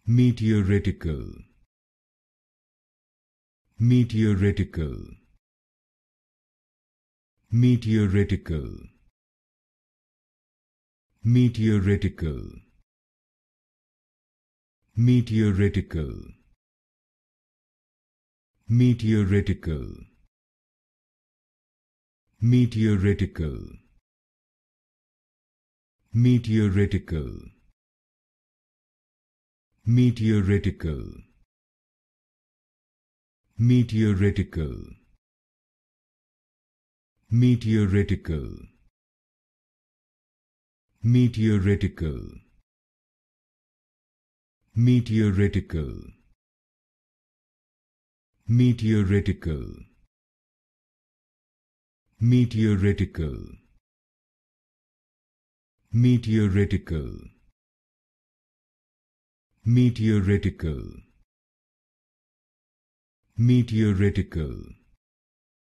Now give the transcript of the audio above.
Meteoritical, meteoritical, meteoritical, meteoritical, meteoritical, meteoritical, meteoritical, meteoritical, meteoritical, meteoritical, meteoritical, meteoritical, meteoritical, meteoritical, meteoritical, meteoritical, meteoritical, meteoritical,